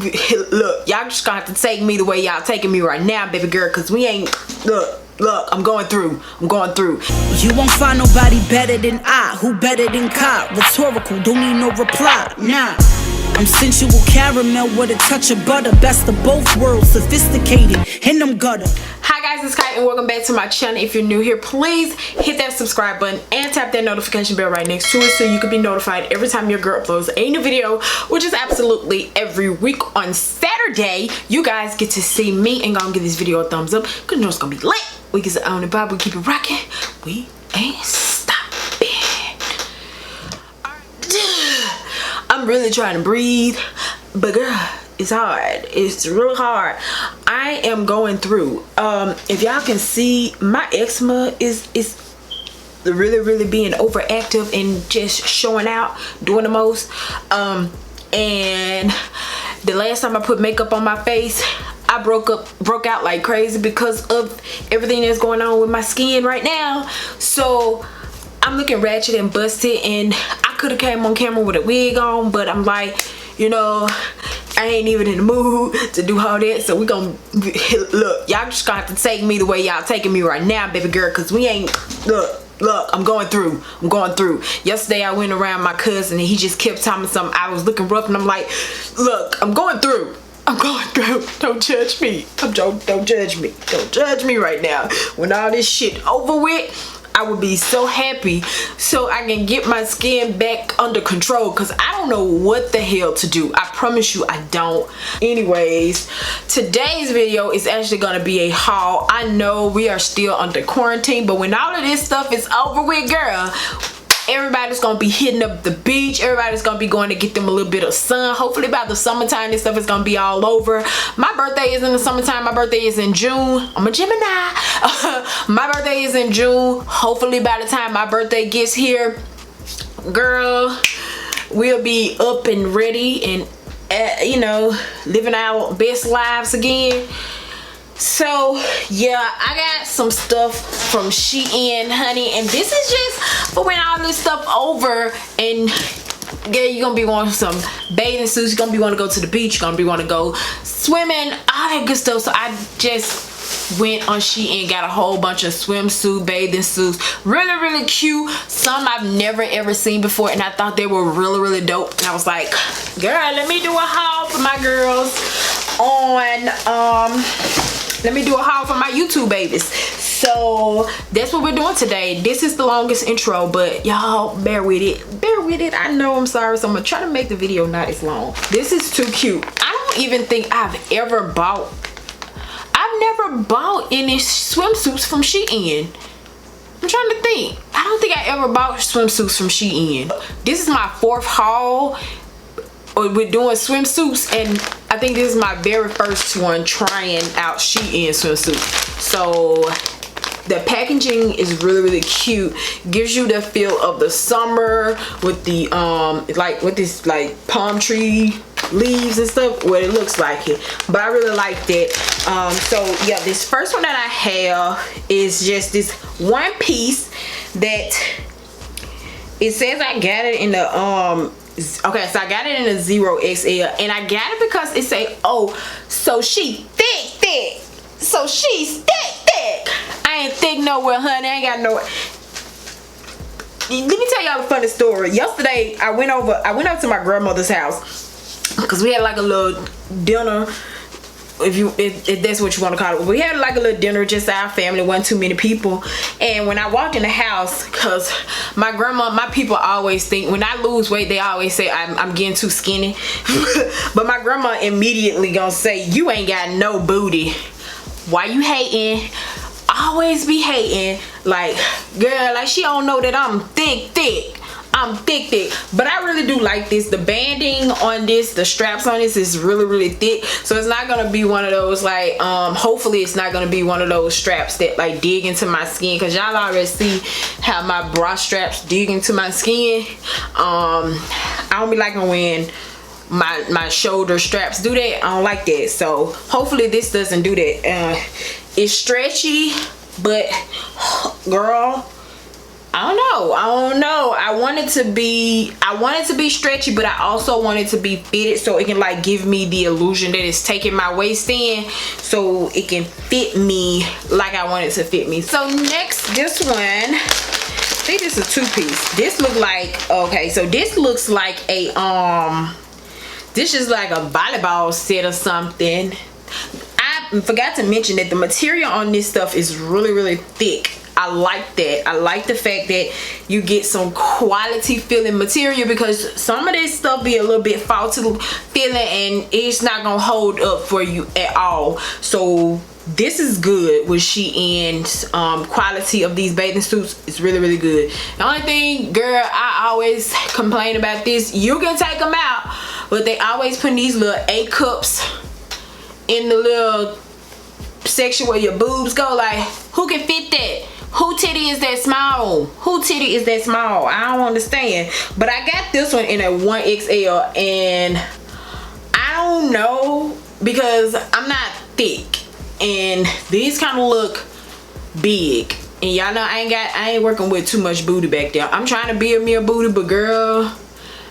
look, y'all just gonna have to take me the way y'all taking me right now, baby girl, because we ain't, look, I'm going through. You won't find nobody better than I. Who better than Kai? Rhetorical, don't need no reply. Nah, I'm sensual caramel with a touch of butter. Best of both worlds, sophisticated in them gutter. Hi guys, it's Kai and welcome back to my channel. If you're new here, please hit that subscribe button and tap that notification bell right next to it so you can be notified every time your girl uploads a new video, which is absolutely every week on Saturday. You guys get to see me and gonna give this video a thumbs up because you know it's gonna be lit. We get on the vibe, we keep it rocking. We ain't stopping. I'm really trying to breathe, but girl, it's hard. It's real hard. I am going through. If y'all can see, my eczema is really being overactive and just showing out, doing the most. And the last time I put makeup on my face, I broke out like crazy because of everything that's going on with my skin right now. So I'm looking ratchet and busted, and I could have came on camera with a wig on, but I'm like, you know, I ain't even in the mood to do all that. So we gonna look, y'all just gonna have to take me the way y'all taking me right now, baby girl, because we ain't, look, I'm going through. Yesterday I went around my cousin and he just kept telling me something. I was looking rough and I'm like, look, I'm going through. Don't judge me. Don't judge me. Don't judge me right now. When all this shit over with, I would be so happy so I can get my skin back under control, because I don't know what the hell to do. I promise you I don't. Anyways, today's video is actually going to be a haul. I know we are still under quarantine, but when all of this stuff is over with, girl, everybody's gonna be hitting up the beach. Everybody's gonna be going to get them a little bit of sun. Hopefully by the summertime this stuff is gonna be all over. My birthday is in the summertime. My birthday is in June. I'm a Gemini. My birthday is in June. Hopefully by the time my birthday gets here, girl, we'll be up and ready and you know, living our best lives again. So yeah, I got some stuff from Shein, honey, and this is just for when all this stuff over and yeah, you're gonna be wanting some bathing suits, you're gonna be wanting to go to the beach, you're gonna be wanting to go swimming, all that good stuff. So I just went on Shein, got a whole bunch of swimsuit, bathing suits, really cute. Some I've never ever seen before, and I thought they were really dope. And I was like, girl, let me do a haul for my girls on let me do a haul for my YouTube babies. So that's what we're doing today. This is the longest intro, but y'all bear with it. I know, I'm sorry. So I'm gonna try to make the video not as long. This is too cute. I don't even think I've never bought any swimsuits from Shein. I'm trying to think. I don't think I ever bought swimsuits from Shein. This is my 4th haul. We're doing swimsuits, and I think this is my very first one trying out Shein swimsuit. So the packaging is really cute. Gives you the feel of the summer with the like with this like palm tree leaves and stuff, what it looks like it. But I really like that. So yeah, this first one that I have is just this one piece that it says I got it in the okay, so I got it in a 0XL, and I got it because it say, oh, so she thick, so she's thick. I ain't thick nowhere, honey. I ain't got no. Let me tell y'all a funny story. Yesterday I went over to my grandmother's house because we had like a little dinner, if that's what you want to call it. We had like a little dinner, just our family, wasn't too many people. And when I walked in the house, because my people always think when I lose weight, they always say I'm getting too skinny. But my grandma immediately gonna say, you ain't got no booty. Why you hating? Always be hating. Like, girl, like she don't know that I'm thick. I'm thick, but I really do like this. The banding on this, the straps on this is really thick, so it's not gonna be one of those like hopefully it's not gonna be one of those straps that like dig into my skin, because y'all already see how my bra straps dig into my skin. I don't be liking when my shoulder straps do that. I don't like that, so hopefully this doesn't do that. It's stretchy, but girl, I don't know. I want it to be stretchy, but I also want it to be fitted so it can like give me the illusion that it's taking my waist in, so it can fit me like I want it to fit me. So next, this one, I think this is a two-piece. This look like, okay, so this looks like a this is like a volleyball set or something. I forgot to mention that the material on this stuff is really thick. I like that. I like the fact that you get some quality feeling material, because some of this stuff be a little bit faulty feeling and it's not gonna hold up for you at all. So this is good with Shein's quality of these bathing suits. It's really good. The only thing, girl, I always complain about this, you can take them out, but they always put these little A cups in the little section where your boobs go. Like, who can fit that? Who titty is that small? Who titty is that small? I don't understand. But I got this one in a 1XL, and I don't know, because I'm not thick and these kind of look big, and y'all know I ain't working with too much booty back there. I'm trying to build me a booty, but girl,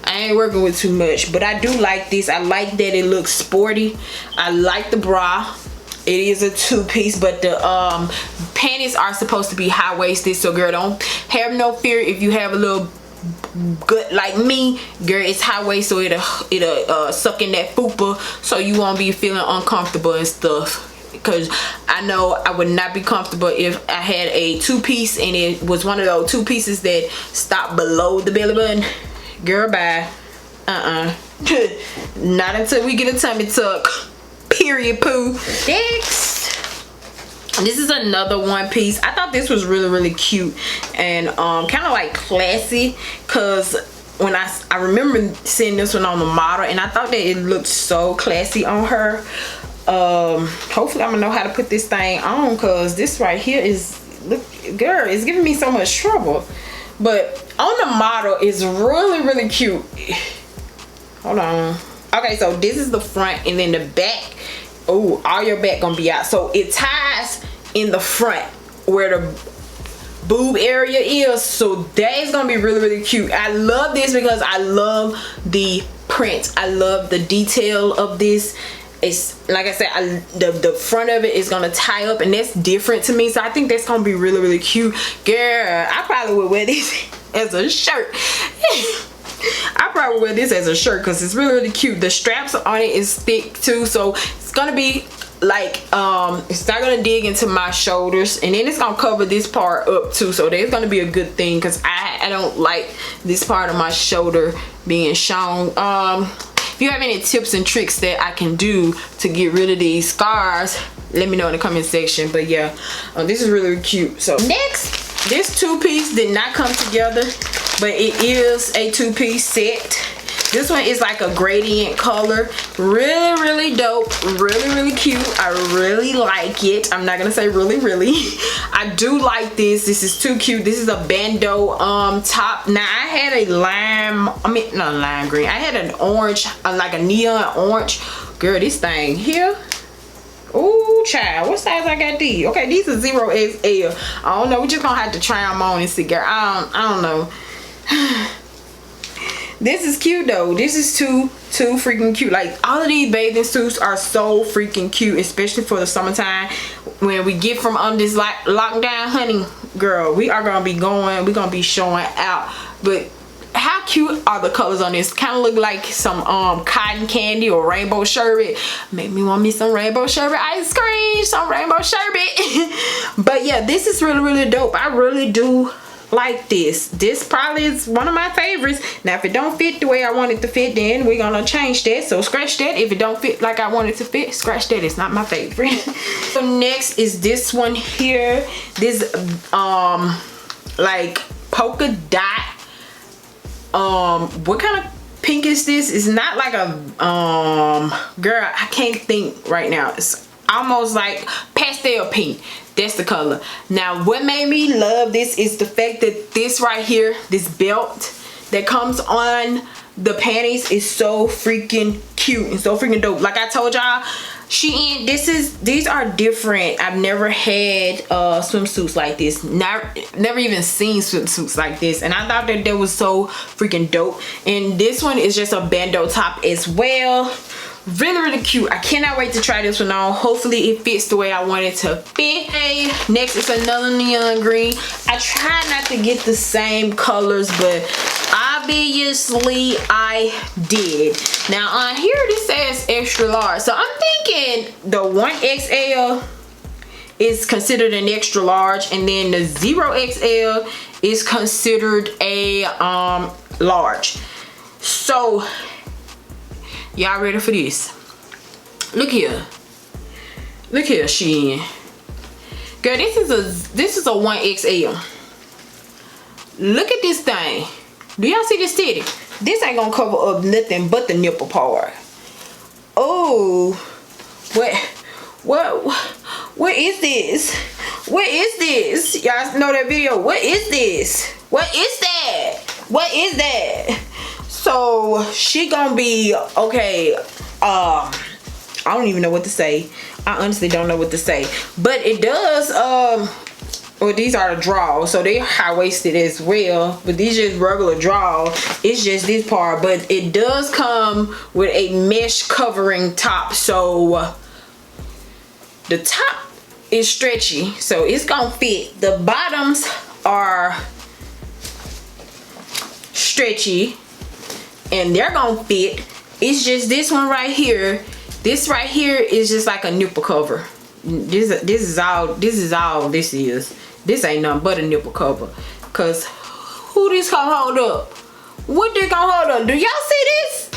I ain't working with too much. But I do like this. I like that it looks sporty. I like the bra. It is a two-piece, but the panties are supposed to be high-waisted, so girl, don't have no fear if you have a little gut like me, girl. It's high-waist, so it'll suck in that fupa, so you won't be feeling uncomfortable and stuff. Because I know I would not be comfortable if I had a two-piece and it was one of those two pieces that stop below the belly button. Girl, bye. Not until we get a tummy tuck. Period, poo. Next, this is another one piece. I thought this was really cute and kind of like classy, because when I remember seeing this one on the model and I thought that it looked so classy on her. Hopefully I'm gonna know how to put this thing on, because this right here is, look, girl, it's giving me so much trouble. But on the model is really cute. Hold on. Okay, so this is the front, and then the back, oh, all your back gonna be out. So it ties in the front where the boob area is, so that is gonna be really cute. I love this because I love the print. I love the detail of this. It's like I said, the front of it is gonna tie up, and that's different to me, so I think that's gonna be really cute. Girl, I probably would wear this as a shirt. I probably wear this as a shirt because it's really cute. The straps on it is thick too, so it's gonna be like it's not gonna dig into my shoulders, and then it's gonna cover this part up too, so that's gonna be a good thing, because I don't like this part of my shoulder being shown. If you have any tips and tricks that I can do to get rid of these scars, let me know in the comment section. But yeah, this is really cute. So next, this two-piece did not come together, but it is a two-piece set. This one is like a gradient color. Really dope. Really cute. I really like it. I'm not gonna say really. I do like this. This is too cute. This is a bandeau top. Now I had a not lime green. I had an orange, like a neon orange. Girl, this thing here. Ooh, child, what size I got these? Okay, these are 0XL. I don't know. We're just gonna have to try them on and see, girl. I don't know. This is cute though. This is too freaking cute. Like, all of these bathing suits are so freaking cute, especially for the summertime. When we get from under this lockdown, honey, girl, we are gonna be going. We're gonna be showing out. But how cute are the colors on this? Kind of look like some cotton candy or rainbow sherbet. Make me want me some rainbow sherbet ice cream, some rainbow sherbet. But yeah, this is really dope. I really do like this. This probably is one of my favorites. Now if it don't fit the way I want it to fit, then we're gonna change that, so scratch that. If it don't fit like I want it to fit, scratch that. It's not my favorite. So next is this one here. This like polka dot, what kind of pink is this? It's not like a girl, I can't think right now. It's almost like pastel pink. That's the color. Now what made me love this is the fact that this right here, this belt that comes on the panties, is so freaking cute and so freaking dope. Like I told y'all, Shein, these are different. I've never had swimsuits like this. Never even seen swimsuits like this, and I thought that they was so freaking dope. And this one is just a bandeau top as well. Really cute. I cannot wait to try this one on. Hopefully it fits the way I want it to fit. Okay, next is another neon green. I try not to get the same colors, but obviously I did. Now on here this says extra large, so I'm thinking the 1XL is considered an extra large, and then the 0XL is considered a large. So y'all ready for this? Look here, Shein. Girl, this is a 1XL. Look at this thing. Do y'all see this titty? This ain't gonna cover up nothing but the nipple part. Oh, what is this? What is this? Y'all know that video? What is this? What is that? What is that? So she gonna be okay. I don't even know what to say. I honestly don't know what to say, but it does well, these are the draws, so they're high-waisted as well, but these just regular draws. It's just this part, but it does come with a mesh covering top, so the top is stretchy, so it's gonna fit. The bottoms are stretchy and they're gonna fit. It's just this one right here. This right here is just like a nipple cover. This is all this is. This ain't nothing but a nipple cover. Cause who this gonna hold up? What they gonna hold up? Do y'all see this?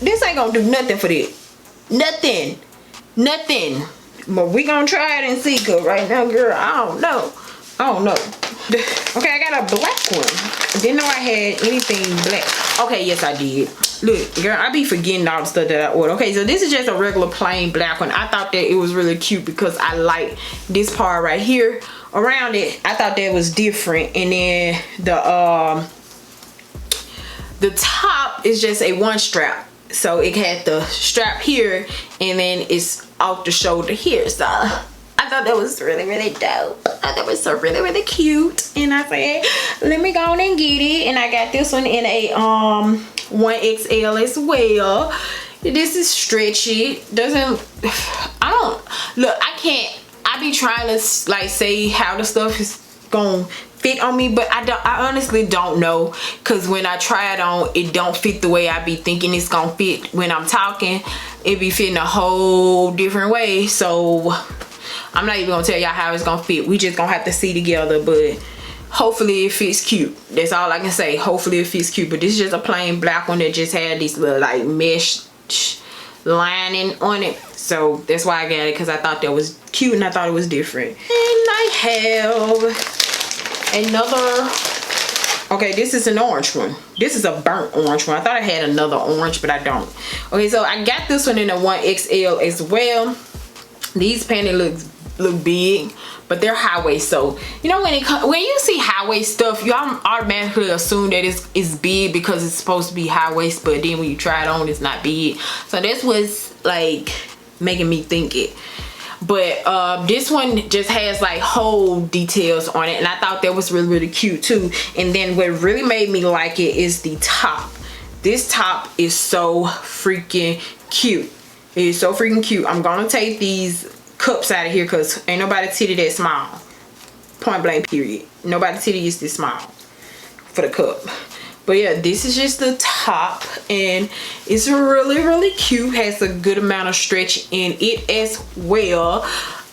This ain't gonna do nothing for this. Nothing. But we gonna try it and see. Cause right now, girl, I don't know. Okay, I got a black one. Didn't know I had anything black. Okay, yes I did. Look, girl, I be forgetting all the stuff that I ordered. Okay, so this is just a regular plain black one. I thought that it was really cute because I like this part right here around it. I thought that was different. And then the top is just a one strap. So it had the strap here and then it's off the shoulder here. So I thought that was really dope. I thought that was so really cute. And I said, let me go on and get it. And I got this one in a 1XL as well. This is stretchy. I be trying to like say how the stuff is gonna fit on me, but I honestly don't know, because when I try it on, it don't fit the way I be thinking it's gonna fit. When I'm talking, it be fitting a whole different way. So I'm not even gonna tell y'all how it's gonna fit. We just gonna have to see together, but hopefully it fits cute. That's all I can say. Hopefully it fits cute. But this is just a plain black one that just had these little like mesh lining on it. So that's why I got it, because I thought that was cute and I thought it was different. And I have another, okay, this is an orange one. This is a burnt orange one. I thought I had another orange, but I don't. Okay, so I got this one in a 1XL as well. These panties look big, but they're high waist. So you know, when you see high waist stuff, you automatically assume that it's big because it's supposed to be high waist, but then when you try it on, it's not big. So this was like making me think it. But this one just has like whole details on it, and I thought that was really cute too. And then what really made me like it is the top. This top is so freaking cute. It is so freaking cute. I'm gonna take these cups out of here because ain't nobody titty that small. Point blank period. Nobody titty is this small for the cup. But yeah, this is just the top, and it's really cute. Has a good amount of stretch in it as well.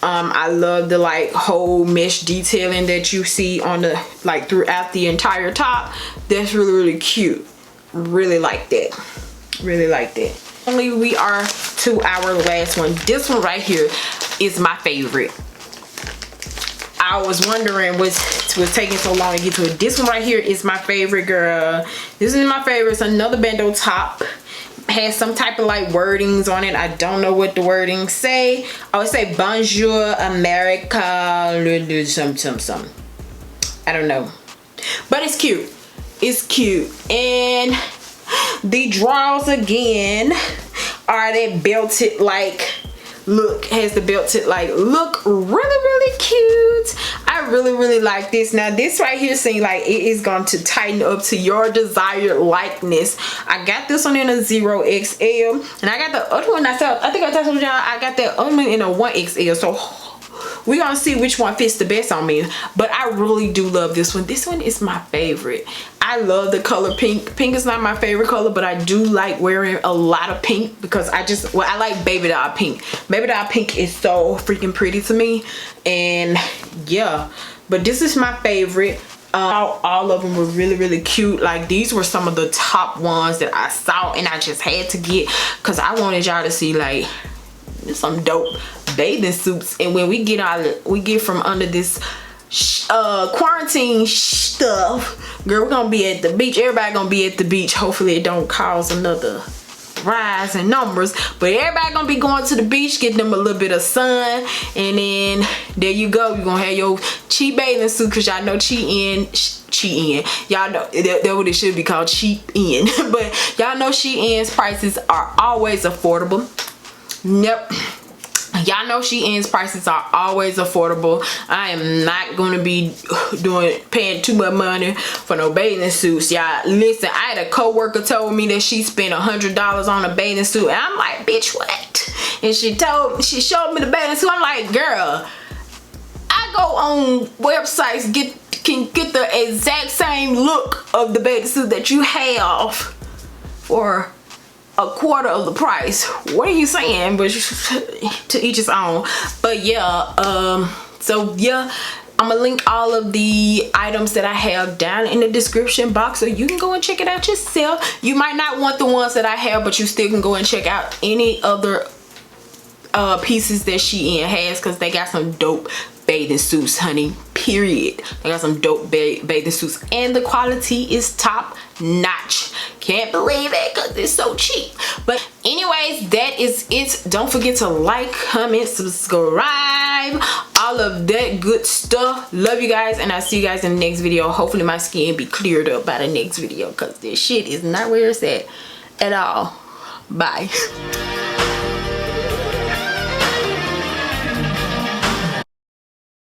I love the like whole mesh detailing that you see on the like throughout the entire top. That's really cute. Really like that. Really like that. Only we are to our last one. This one right here is my favorite. I was wondering what's taking so long to get to it. This one right here is my favorite, girl. This is my favorite. It's another bandeau top. Has some type of like wordings on it. I don't know what the wordings say. I would say Bonjour America, some. I don't know, but it's cute. It's cute. And the drawers again are that belted like look, has the belted like look, really cute. I really like this. Now this right here seems like it is going to tighten up to your desired likeness. I got this one in a 0XL, and I got the other one I think I told y'all I got that other one in a 1XL. So we're gonna see which one fits the best on me, but I really do love this one. This one is my favorite. I love the color pink. Pink is not my favorite color, but I do like wearing a lot of pink because I like baby doll pink. Baby doll pink is so freaking pretty to me, and yeah, but this is my favorite. All of them were really cute. Like these were some of the top ones that I saw, and I just had to get because I wanted y'all to see like some dope bathing suits. And when we get from under this quarantine stuff, girl, we're gonna be at the beach. Everybody gonna be at the beach. Hopefully it don't cause another rise in numbers, but everybody gonna be going to the beach, getting them a little bit of sun, and then there you go. You're gonna have your cheap bathing suit, because y'all know Shein, y'all know that what it should be called, Shein. But y'all know Shein's prices are always affordable. Yep, y'all know Shein's prices are always affordable. I am not going to be paying too much money for no bathing suits. Y'all listen, I had a co-worker told me that she spent $100 on a bathing suit, and I'm like, bitch, what? And she showed me the bathing suit. I'm like, girl, I go on websites, can get the exact same look of the bathing suit that you have for a quarter of the price. What are you saying? But to each his own. But yeah, so yeah, I'm gonna link all of the items that I have down in the description box, so you can go and check it out yourself. You might not want the ones that I have, but you still can go and check out any other pieces that Shein has, because they got some dope bathing suits, honey, period. They got some dope bathing suits, and the quality is top notch. Can't believe it because it's so cheap. But anyways, that is it. Don't forget to like, comment, subscribe, all of that good stuff. Love you guys, and I'll see you guys in the next video. Hopefully my skin be cleared up by the next video, because this shit is not where it's at all. Bye.